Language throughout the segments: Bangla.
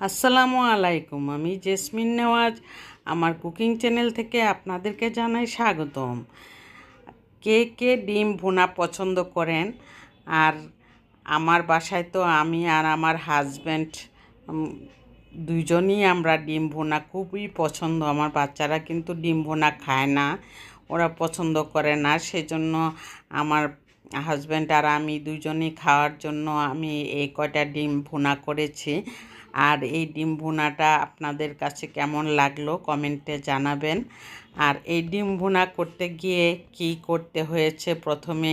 আসসালামু আলাইকুম। আমি জেসমিন নেওয়াজ আমার কুকিং চ্যানেল থেকে আপনাদেরকে জানাই স্বাগতম। কে কে ডিম ভুনা পছন্দ করেন? আর আমার বাসায় তো আমি আর আমার হাজব্যান্ড দুইজনই আমরা ডিম ভুনা খুবই পছন্দ। আমার বাচ্চারা কিন্তু ডিম ভুনা খায় না, ওরা পছন্দ করে না। সেজন্য আমার হাজব্যান্ড আর আমি দুইজনই খাওয়ার জন্য আমি এই কয়টা ডিম ভুনা করেছি। আর এই ডিম ভুনাটা আপনাদের কাছে কেমন লাগলো কমেন্টে জানাবেন। আর এই ডিম ভুনা করতে গিয়ে কি করতে হয়েছে, প্রথমে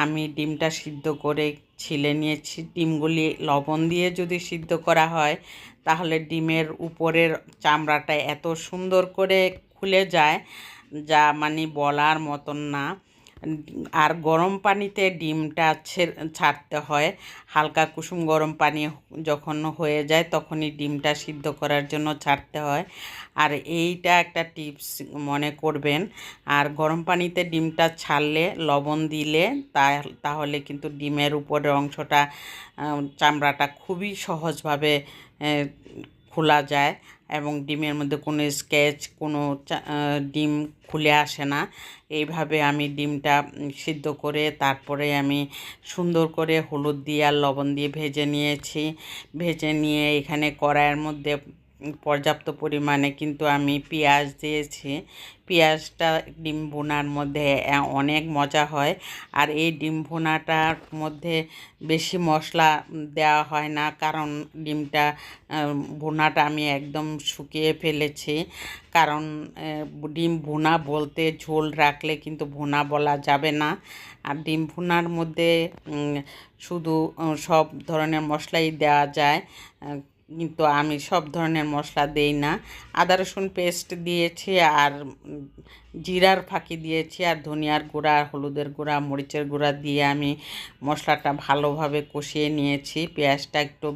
আমি ডিমটা সিদ্ধ করে ছিলে নিয়েছি। ডিমগুলি লবণ দিয়ে যদি সিদ্ধ করা হয় তাহলে ডিমের উপরের চামড়াটা এত সুন্দর করে খুলে যায়, যা মানে বলার মতন না। আর গরম পানিতে ডিমটা ছাড়তে হয়। হালকা কুসুম গরম পানি যখন হয়ে যায় তখনই ডিমটা সিদ্ধ করার জন্য ছাড়তে হয়। আর এইটা একটা টিপস মনে করবেন। আর গরম পানিতে ডিমটা ছাড়লে লবণ দিলে তাহলে কিন্তু ডিমের উপরের অংশটা চামড়াটা খুবই সহজভাবে খোলা যায় এবং ডিমের মধ্যে কোনো স্কেচ কোনো ডিম খুলে আসে না। এইভাবে আমি ডিমটা সিদ্ধ করে তারপরে আমি সুন্দর করে হলুদ দিয়ে আর লবণ দিয়ে ভেজে নিয়েছি। ভেজে নিয়ে এখানে কড়াইয়ের মধ্যে পর্যাপ্ত পরিমাণে কিন্তু আমি পেঁয়াজ দিয়েছি। পেঁয়াজটা ডিম ভুনার মধ্যে অনেক মজা হয়। আর এই ডিম ভুনাটার মধ্যে বেশি মশলা দেওয়া হয় না, কারণ ডিমটা ভুনাটা আমি একদম শুকিয়ে ফেলেছি। কারণ ডিম ভুনা বলতে ঝোল রাখলে কিন্তু ভুনা বলা যাবে না। আর ডিম ভুনার মধ্যে শুধু সব ধরনের মশলাই দেওয়া যায়, কিন্তু আমি সব ধরনের মশলা দেই না। আদা রসুন পেস্ট দিয়েছি, আর জিরার ফাঁকি দিয়েছি, আর ধনিয়ার গুঁড়া, হলুদের গুঁড়া, মরিচের গুঁড়া দিয়ে আমি মশলাটা ভালোভাবে কষিয়ে নিয়েছি। পেঁয়াজটা একটু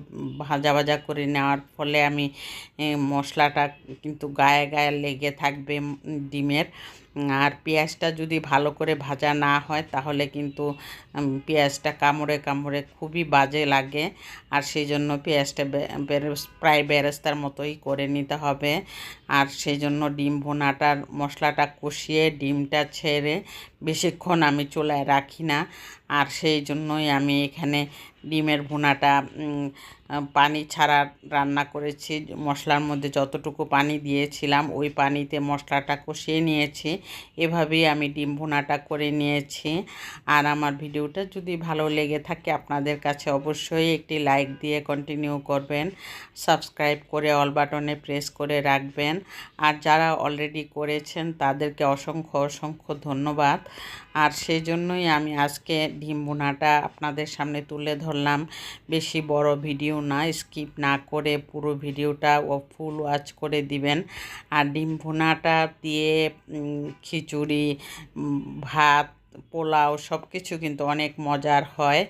ভাজা ভাজা করে নেওয়ার ফলে আমি মশলাটা কিন্তু গায়ে গায়ে লেগে থাকবে ডিমের। আর পেঁয়াজটা যদি ভালো করে ভাজা না হয় তাহলে কিন্তু পেঁয়াজটা কামড়ে কামড়ে খুবই বাজে লাগে। আর সেই জন্য পেঁয়াজটা প্রায় বেরেস্তার মতোই করে নিতে হবে। আর সেই জন্য ডিম ভুনাটার মশলাটা কষিয়ে ডিমটা ছেড়ে বেশিক্ষণ আমি চুলায় রাখি না। আর সেই জন্যই আমি এখানে ডিমের ভুনাটা পানি ছাড়া রান্না করেছি। মশলার মধ্যে যতটুকু পানি দিয়েছিলাম ওই পানিতে মশলাটা কষিয়ে নিয়েছি। এভাবেই আমি ডিম ভুনাটা করে নিয়েছি। আর আমার ভিডিওটা যদি ভালো লেগে থাকে আপনাদের কাছে অবশ্যই একটি লাইক দিয়ে কন্টিনিউ করবেন, সাবস্ক্রাইব করে অল বাটনে প্রেস করে রাখবেন। আর যারা অলরেডি করেছেন তাদেরকে অসংখ্য অসংখ্য ধন্যবাদ। আর সেই জন্যই আমি আজকে ডিম ভুনাটা আপনাদের সামনে তুলে ধরলাম। বেশি বড় ভিডিও না, স্কিপ না করে পুরো ভিডিওটা ফুল ওয়াচ করে দিবেন। আর ডিম ভুনাটা দিয়ে খিচুড়ি, ভাত, পোলাও সব কিছু কিন্তু অনেক মজার হয়।